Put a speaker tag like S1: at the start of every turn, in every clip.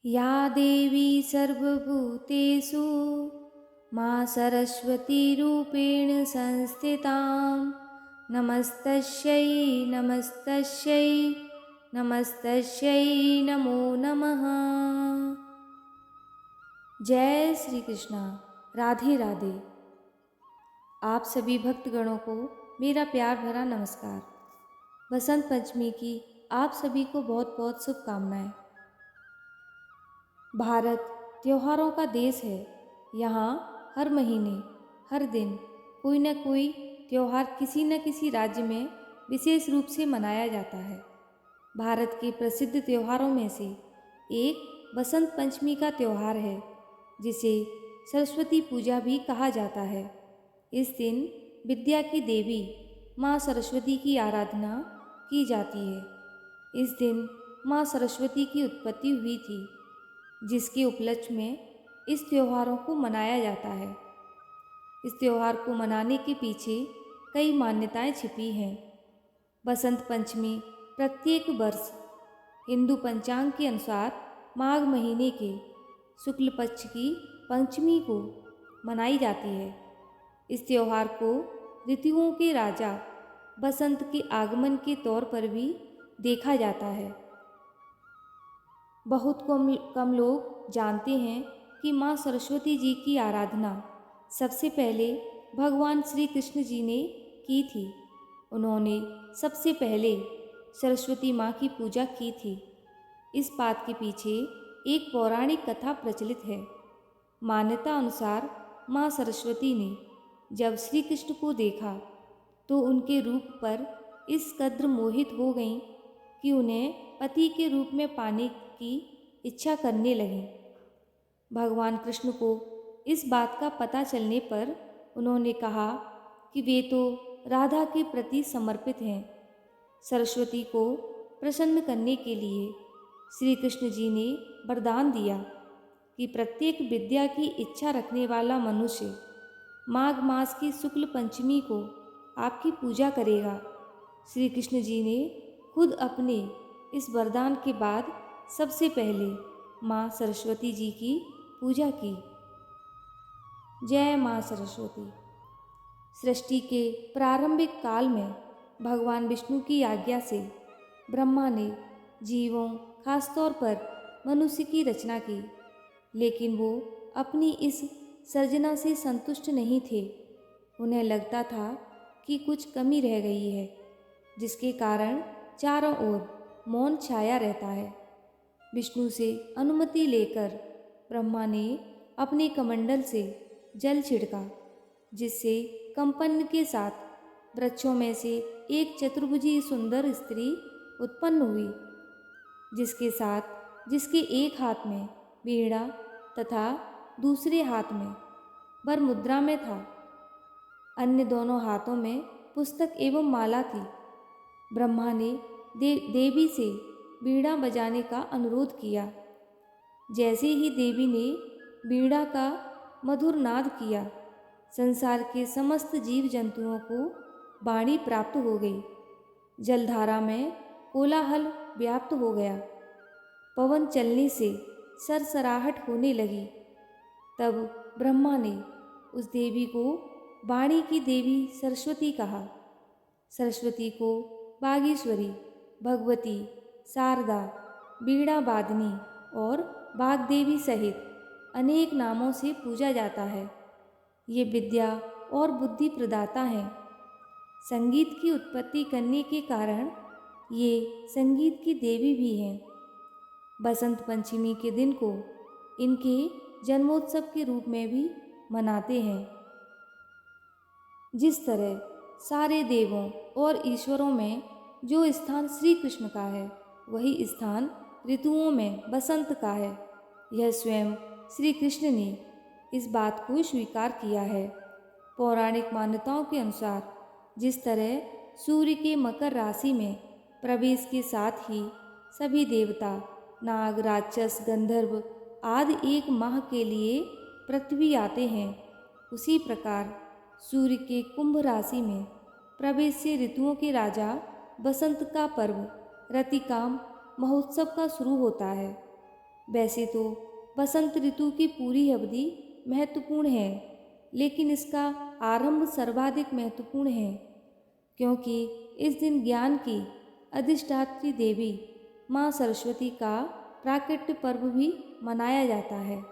S1: या देवी सर्वभूतेषु मां सरस्वतीरूपेण संस्थितां नमस्तस्यै नमस्तस्यै नमस्तस्यै नमो नमः। जय श्री कृष्णा। राधे राधे। आप सभी भक्तगणों को मेरा प्यार भरा नमस्कार। बसंत पंचमी की आप सभी को बहुत बहुत शुभकामनाएं। भारत त्योहारों का देश है। यहाँ हर महीने हर दिन कोई न कोई त्यौहार किसी न किसी राज्य में विशेष रूप से मनाया जाता है। भारत के प्रसिद्ध त्योहारों में से एक बसंत पंचमी का त्यौहार है, जिसे सरस्वती पूजा भी कहा जाता है। इस दिन विद्या की देवी माँ सरस्वती की आराधना की जाती है। इस दिन माँ सरस्वती की उत्पत्ति हुई थी, जिसके उपलक्ष्य में इस त्योहारों को मनाया जाता है। इस त्यौहार को मनाने के पीछे कई मान्यताएं छिपी हैं। बसंत पंचमी प्रत्येक वर्ष हिंदू पंचांग के अनुसार माघ महीने के शुक्ल पक्ष की पंचमी को मनाई जाती है। इस त्यौहार को ऋतुओं के राजा बसंत के आगमन के तौर पर भी देखा जाता है। बहुत कम लोग जानते हैं कि माँ सरस्वती जी की आराधना सबसे पहले भगवान श्री कृष्ण जी ने की थी। उन्होंने सबसे पहले सरस्वती माँ की पूजा की थी। इस बात के पीछे एक पौराणिक कथा प्रचलित है। मान्यता अनुसार माँ सरस्वती ने जब श्री कृष्ण को देखा तो उनके रूप पर इस कद्र मोहित हो गईं कि उन्हें पति के रूप में पाने की इच्छा करने लगीं। भगवान कृष्ण को इस बात का पता चलने पर उन्होंने कहा कि वे तो राधा के प्रति समर्पित हैं। सरस्वती को प्रसन्न करने के लिए श्री कृष्ण जी ने वरदान दिया कि प्रत्येक विद्या की इच्छा रखने वाला मनुष्य माघ मास की शुक्ल पंचमी को आपकी पूजा करेगा। श्री कृष्ण जी ने खुद अपने इस वरदान के बाद सबसे पहले माँ सरस्वती जी की पूजा की। जय माँ सरस्वती। सृष्टि के प्रारंभिक काल में भगवान विष्णु की आज्ञा से ब्रह्मा ने जीवों, खासतौर पर मनुष्य की रचना की, लेकिन वो अपनी इस सर्जना से संतुष्ट नहीं थे। उन्हें लगता था कि कुछ कमी रह गई है, जिसके कारण चारों ओर मौन छाया रहता है। विष्णु से अनुमति लेकर ब्रह्मा ने अपने कमंडल से जल छिड़का, जिससे कंपन के साथ वृक्षों में से एक चतुर्भुजी सुंदर स्त्री उत्पन्न हुई, जिसके एक हाथ में वीणा तथा दूसरे हाथ में वर मुद्रा में था। अन्य दोनों हाथों में पुस्तक एवं माला थी। ब्रह्मा ने देवी से वीणा बजाने का अनुरोध किया। जैसे ही देवी ने वीणा का मधुर नाद किया, संसार के समस्त जीव जंतुओं को वाणी प्राप्त हो गई। जलधारा में कोलाहल व्याप्त हो गया। पवन चलने से सरसराहट होने लगी। तब ब्रह्मा ने उस देवी को वाणी की देवी सरस्वती कहा। सरस्वती को बागीश्वरी, भगवती, शारदा, वीणा वादिनी और वाग्देवी सहित अनेक नामों से पूजा जाता है। ये विद्या और बुद्धि प्रदाता हैं। संगीत की उत्पत्ति करने के कारण ये संगीत की देवी भी हैं। बसंत पंचमी के दिन को इनके जन्मोत्सव के रूप में भी मनाते हैं। जिस तरह सारे देवों और ईश्वरों में जो स्थान श्री कृष्ण का है, वही स्थान ऋतुओं में बसंत का है। यह स्वयं श्री कृष्ण ने इस बात को स्वीकार किया है। पौराणिक मान्यताओं के अनुसार जिस तरह सूर्य के मकर राशि में प्रवेश के साथ ही सभी देवता, नाग, राक्षस, गंधर्व आदि एक माह के लिए पृथ्वी आते हैं, उसी प्रकार सूर्य के कुंभ राशि में प्रवेश से ऋतुओं के राजा बसंत का पर्व रतिकाम महोत्सव का शुरू होता है। वैसे तो बसंत ऋतु की पूरी अवधि महत्वपूर्ण है, लेकिन इसका आरंभ सर्वाधिक महत्वपूर्ण है, क्योंकि इस दिन ज्ञान की अधिष्ठात्री देवी माँ सरस्वती का प्राकट्य पर्व भी मनाया जाता है।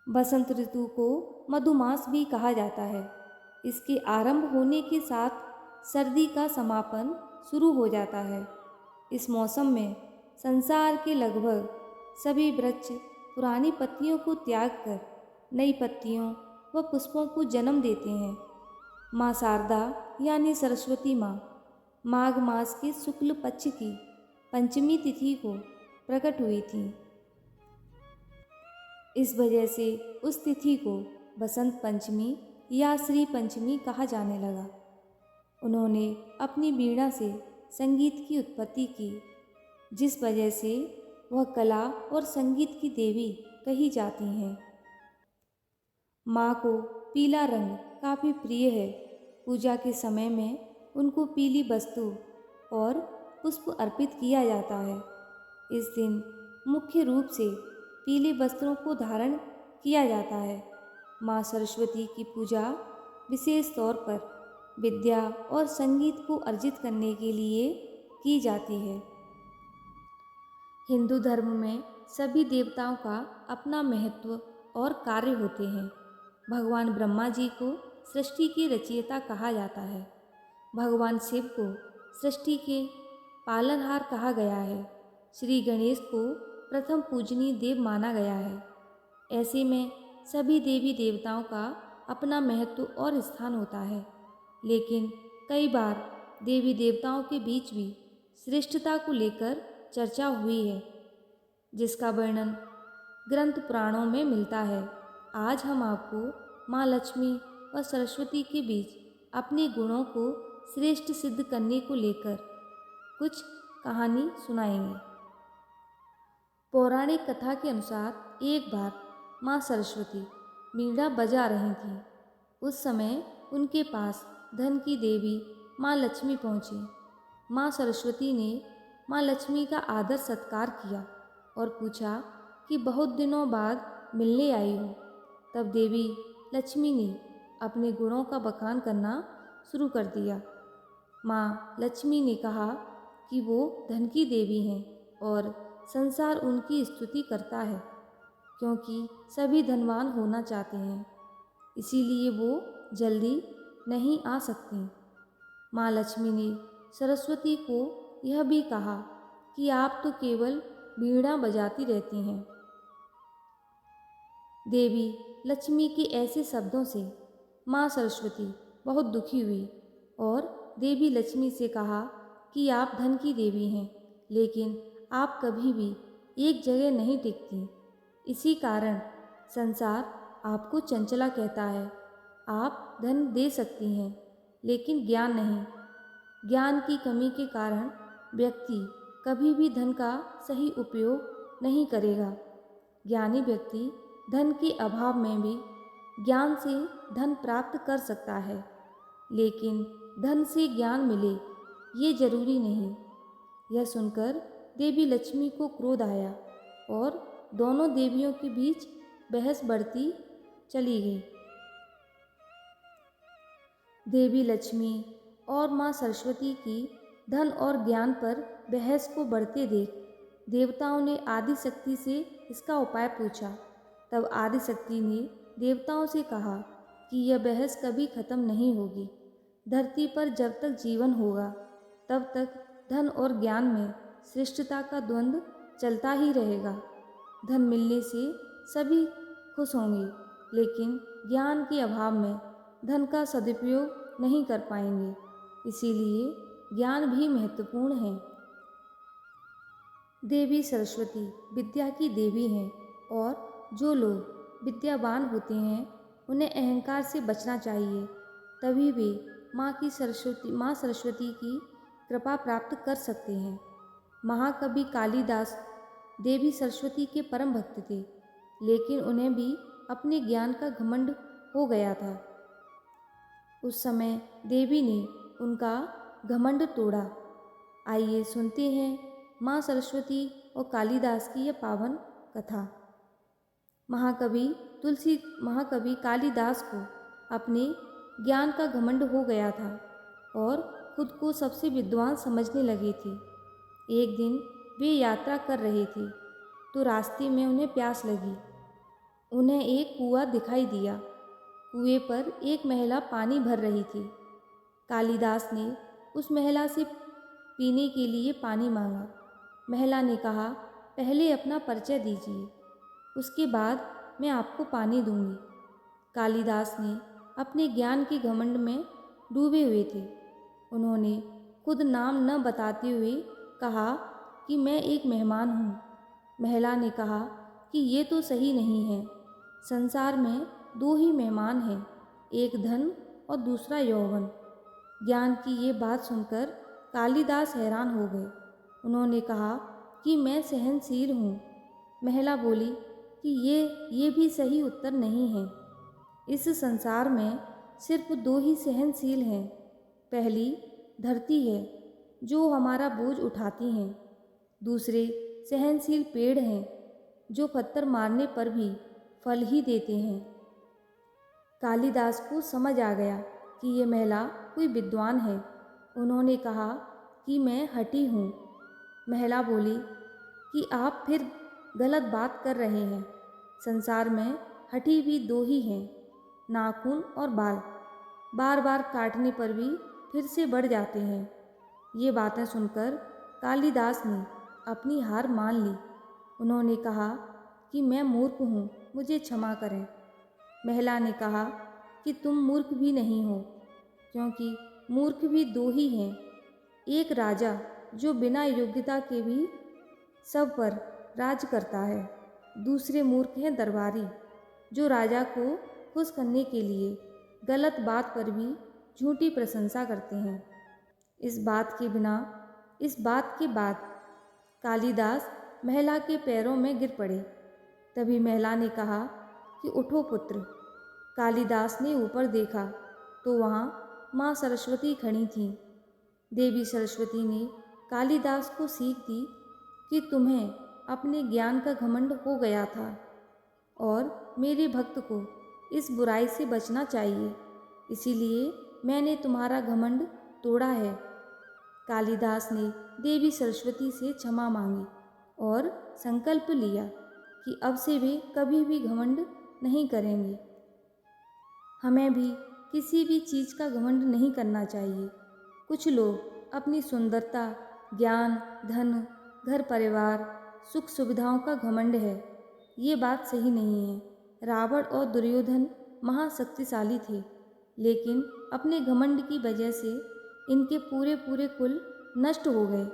S1: बसंत ऋतु को मधुमास भी कहा जाता है। इसके आरंभ होने के साथ सर्दी का समापन शुरू हो जाता है। इस मौसम में संसार के लगभग सभी वृक्ष पुरानी पत्तियों को त्याग कर नई पत्तियों व पुष्पों को जन्म देते हैं। माँ शारदा यानी सरस्वती माँ माघ मास के शुक्ल पक्ष की पंचमी तिथि को प्रकट हुई थी। इस वजह से उस तिथि को बसंत पंचमी या श्री पंचमी कहा जाने लगा। उन्होंने अपनी वीणा से संगीत की उत्पत्ति की, जिस वजह से वह कला और संगीत की देवी कही जाती हैं। माँ को पीला रंग काफ़ी प्रिय है। पूजा के समय में उनको पीली वस्तु और पुष्प अर्पित किया जाता है। इस दिन मुख्य रूप से पीले वस्त्रों को धारण किया जाता है। माँ सरस्वती की पूजा विशेष तौर पर विद्या और संगीत को अर्जित करने के लिए की जाती है। हिंदू धर्म में सभी देवताओं का अपना महत्व और कार्य होते हैं। भगवान ब्रह्मा जी को सृष्टि के रचयिता कहा जाता है। भगवान शिव को सृष्टि के पालनहार कहा गया है। श्री गणेश को प्रथम पूजनीय देव माना गया है। ऐसे में सभी देवी देवताओं का अपना महत्व और स्थान होता है, लेकिन कई बार देवी देवताओं के बीच भी श्रेष्ठता को लेकर चर्चा हुई है, जिसका वर्णन ग्रंथ पुराणों में मिलता है। आज हम आपको माँ लक्ष्मी व सरस्वती के बीच अपने गुणों को श्रेष्ठ सिद्ध करने को लेकर कुछ कहानी सुनाएंगे। पौराणिक कथा के अनुसार एक बार माँ सरस्वती वीणा बजा रही थीं। उस समय उनके पास धन की देवी माँ लक्ष्मी पहुँची। माँ सरस्वती ने माँ लक्ष्मी का आदर सत्कार किया और पूछा कि बहुत दिनों बाद मिलने आई हो। तब देवी लक्ष्मी ने अपने गुणों का बखान करना शुरू कर दिया। माँ लक्ष्मी ने कहा कि वो धन की देवी हैं और संसार उनकी स्तुति करता है, क्योंकि सभी धनवान होना चाहते हैं, इसीलिए वो जल्दी नहीं आ सकती। माँ लक्ष्मी ने सरस्वती को यह भी कहा कि आप तो केवल वीणा बजाती रहती हैं। देवी लक्ष्मी के ऐसे शब्दों से माँ सरस्वती बहुत दुखी हुई और देवी लक्ष्मी से कहा कि आप धन की देवी हैं, लेकिन आप कभी भी एक जगह नहीं टिकती। इसी कारण संसार आपको चंचला कहता है। आप धन दे सकती हैं, लेकिन ज्ञान नहीं। ज्ञान की कमी के कारण व्यक्ति कभी भी धन का सही उपयोग नहीं करेगा। ज्ञानी व्यक्ति धन के अभाव में भी ज्ञान से धन प्राप्त कर सकता है, लेकिन धन से ज्ञान मिले ये जरूरी नहीं। यह सुनकर देवी लक्ष्मी को क्रोध आया और दोनों देवियों के बीच बहस बढ़ती चली गई। देवी लक्ष्मी और माँ सरस्वती की धन और ज्ञान पर बहस को बढ़ते देख देवताओं ने आदि शक्ति से इसका उपाय पूछा। तब आदि शक्ति ने देवताओं से कहा कि यह बहस कभी खत्म नहीं होगी। धरती पर जब तक जीवन होगा तब तक धन और ज्ञान में श्रेष्ठता का द्वंद्व चलता ही रहेगा। धन मिलने से सभी खुश होंगे, लेकिन ज्ञान के अभाव में धन का सदुपयोग नहीं कर पाएंगे। इसीलिए ज्ञान भी महत्वपूर्ण है। देवी सरस्वती विद्या की देवी हैं और जो लोग विद्यावान होते हैं उन्हें अहंकार से बचना चाहिए, तभी वे माँ सरस्वती की कृपा प्राप्त कर सकते हैं। महाकवि कालिदास देवी सरस्वती के परम भक्त थे, लेकिन उन्हें भी अपने ज्ञान का घमंड हो गया था। उस समय देवी ने उनका घमंड तोड़ा। आइए सुनते हैं माँ सरस्वती और कालिदास की यह पावन कथा। महाकवि कालिदास को अपने ज्ञान का घमंड हो गया था और खुद को सबसे विद्वान समझने लगे थे। एक दिन वे यात्रा कर रहे थे तो रास्ते में उन्हें प्यास लगी। उन्हें एक कुआं दिखाई दिया। कुएं पर एक महिला पानी भर रही थी। कालिदास ने उस महिला से पीने के लिए पानी मांगा। महिला ने कहा, पहले अपना परिचय दीजिए, उसके बाद मैं आपको पानी दूंगी। कालिदास ने अपने ज्ञान के घमंड में डूबे हुए थे। उन्होंने खुद नाम न बताते हुए कहा कि मैं एक मेहमान हूँ। महिला ने कहा कि ये तो सही नहीं है। संसार में दो ही मेहमान हैं, एक धन और दूसरा यौवन। ज्ञान की ये बात सुनकर कालिदास हैरान हो गए। उन्होंने कहा कि मैं सहनशील हूँ। महिला बोली कि ये भी सही उत्तर नहीं है। इस संसार में सिर्फ दो ही सहनशील हैं। पहली धरती है जो हमारा बोझ उठाती हैं। दूसरे सहनशील पेड़ हैं जो पत्थर मारने पर भी फल ही देते हैं। कालिदास को समझ आ गया कि ये महिला कोई विद्वान है। उन्होंने कहा कि मैं हठी हूँ। महिला बोली कि आप फिर गलत बात कर रहे हैं। संसार में हठी भी दो ही हैं, नाखून और बाल। बार बार काटने पर भी फिर से बढ़ जाते हैं। ये बातें सुनकर कालिदास ने अपनी हार मान ली। उन्होंने कहा कि मैं मूर्ख हूँ, मुझे क्षमा करें। महिला ने कहा कि तुम मूर्ख भी नहीं हो, क्योंकि मूर्ख भी दो ही हैं। एक राजा जो बिना योग्यता के भी सब पर राज करता है। दूसरे मूर्ख हैं दरबारी, जो राजा को खुश करने के लिए गलत बात पर भी झूठी प्रशंसा करते हैं। इस बात के बाद कालिदास महिला के पैरों में गिर पड़े। तभी महिला ने कहा कि उठो पुत्र। कालिदास ने ऊपर देखा तो वहाँ माँ सरस्वती खड़ी थीं। देवी सरस्वती ने कालिदास को सीख दी कि तुम्हें अपने ज्ञान का घमंड हो गया था और मेरे भक्त को इस बुराई से बचना चाहिए, इसीलिए मैंने तुम्हारा घमंड तोड़ा है। कालिदास ने देवी सरस्वती से क्षमा मांगी और संकल्प लिया कि अब से वे कभी भी घमंड नहीं करेंगे। हमें भी किसी भी चीज़ का घमंड नहीं करना चाहिए। कुछ लोग अपनी सुंदरता, ज्ञान, धन, घर परिवार, सुख सुविधाओं का घमंड है। ये बात सही नहीं है। रावण और दुर्योधन महाशक्तिशाली थे, लेकिन अपने घमंड की वजह से इनके पूरे पूरे कुल नष्ट हो गए।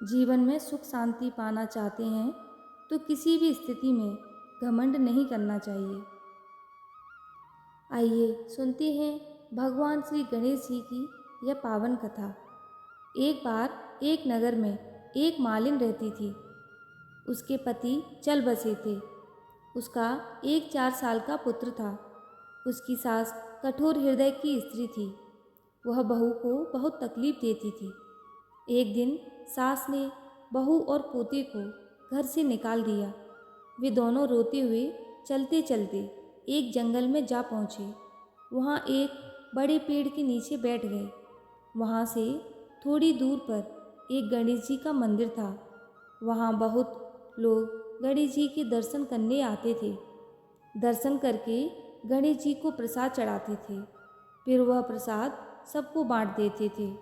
S1: जीवन में सुख शांति पाना चाहते हैं तो किसी भी स्थिति में घमंड नहीं करना चाहिए। आइए सुनते हैं भगवान श्री गणेश जी की यह पावन कथा। एक बार एक नगर में एक मालिन रहती थी। उसके पति चल बसे थे। उसका एक 4 साल का पुत्र था। उसकी सास कठोर हृदय की स्त्री थी। वह बहू को बहुत तकलीफ देती थी। एक दिन सास ने बहू और पोते को घर से निकाल दिया। वे दोनों रोते हुए चलते चलते एक जंगल में जा पहुँचे। वहाँ एक बड़े पेड़ के नीचे बैठ गए। वहाँ से थोड़ी दूर पर एक गणेश जी का मंदिर था। वहाँ बहुत लोग गणेश जी के दर्शन करने आते थे। दर्शन करके गणेश जी को प्रसाद चढ़ाते थे। फिर वह प्रसाद सबको बांट देते थे।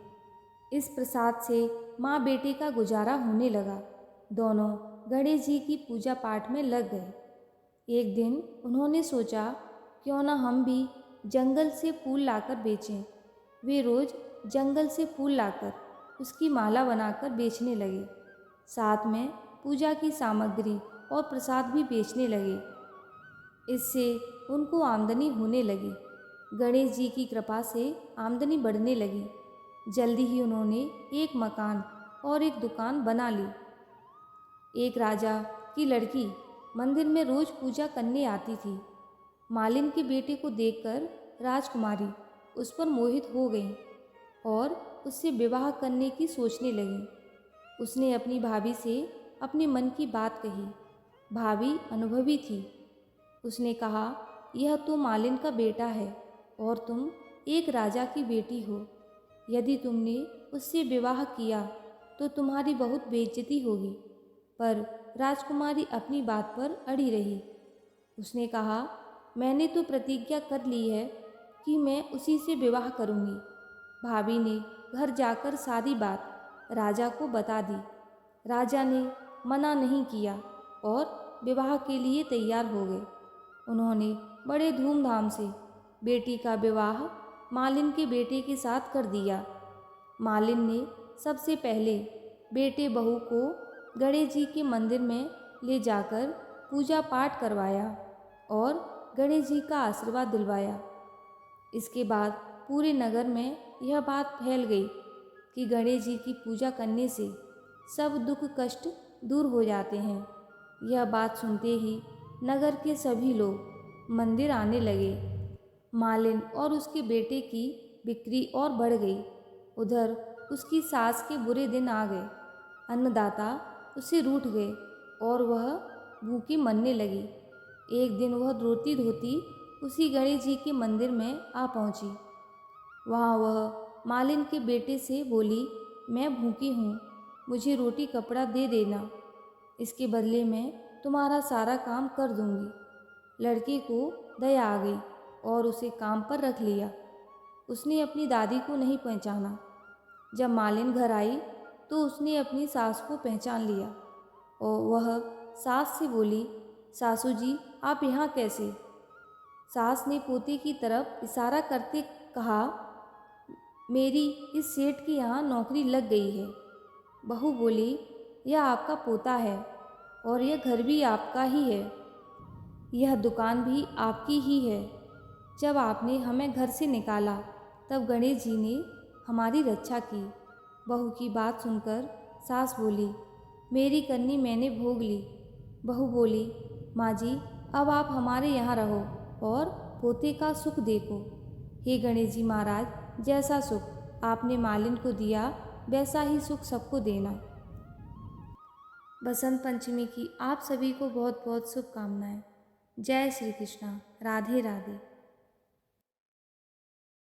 S1: इस प्रसाद से माँ बेटे का गुजारा होने लगा। दोनों गणेश जी की पूजा पाठ में लग गए। एक दिन उन्होंने सोचा, क्यों ना हम भी जंगल से फूल लाकर बेचें। वे रोज़ जंगल से फूल लाकर उसकी माला बनाकर बेचने लगे। साथ में पूजा की सामग्री और प्रसाद भी बेचने लगे। इससे उनको आमदनी होने लगी। गणेश जी की कृपा से आमदनी बढ़ने लगी। जल्दी ही उन्होंने एक मकान और एक दुकान बना ली। एक राजा की लड़की मंदिर में रोज़ पूजा करने आती थी। मालिन के बेटे को देखकर राजकुमारी उस पर मोहित हो गई और उससे विवाह करने की सोचने लगी। उसने अपनी भाभी से अपने मन की बात कही। भाभी अनुभवी थी। उसने कहा, यह तो मालिन का बेटा है और तुम एक राजा की बेटी हो। यदि तुमने उससे विवाह किया तो तुम्हारी बहुत बेइज्जती होगी। पर राजकुमारी अपनी बात पर अड़ी रही। उसने कहा, मैंने तो प्रतिज्ञा कर ली है कि मैं उसी से विवाह करूंगी। भाभी ने घर जाकर सारी बात राजा को बता दी। राजा ने मना नहीं किया और विवाह के लिए तैयार हो गए। उन्होंने बड़े धूमधाम से बेटी का विवाह मालिन के बेटे के साथ कर दिया। मालिन ने सबसे पहले बेटे बहू को गणेश जी के मंदिर में ले जाकर पूजा पाठ करवाया और गणेश जी का आशीर्वाद दिलवाया। इसके बाद पूरे नगर में यह बात फैल गई कि गणेश जी की पूजा करने से सब दुख कष्ट दूर हो जाते हैं। यह बात सुनते ही नगर के सभी लोग मंदिर आने लगे। मालिन और उसके बेटे की बिक्री और बढ़ गई। उधर उसकी सास के बुरे दिन आ गए। अन्नदाता उससे रूठ गए और वह भूखी मरने लगी। एक दिन वह रोती धोती उसी गणेश जी के मंदिर में आ पहुंची। वहाँ वह मालिन के बेटे से बोली, मैं भूखी हूँ, मुझे रोटी कपड़ा दे देना, इसके बदले में तुम्हारा सारा काम कर दूंगी। लड़के को दया आ गई और उसे काम पर रख लिया। उसने अपनी दादी को नहीं पहचाना। जब मालिन घर आई तो उसने अपनी सास को पहचान लिया और वह सास से बोली, सासू जी आप यहाँ कैसे? सास ने पोते की तरफ इशारा करते कहा, मेरी इस सेठ के यहाँ नौकरी लग गई है। बहू बोली, यह आपका पोता है और यह घर भी आपका ही है, यह दुकान भी आपकी ही है। जब आपने हमें घर से निकाला तब गणेश जी ने हमारी रक्षा की। बहू की बात सुनकर सास बोली, मेरी करनी मैंने भोग ली। बहू बोली, माँ जी अब आप हमारे यहाँ रहो और पोते का सुख देखो। हे गणेश जी महाराज, जैसा सुख आपने मालिन को दिया वैसा ही सुख सबको देना। बसंत पंचमी की आप सभी को बहुत बहुत शुभकामनाएं। जय श्री कृष्णा। राधे राधे।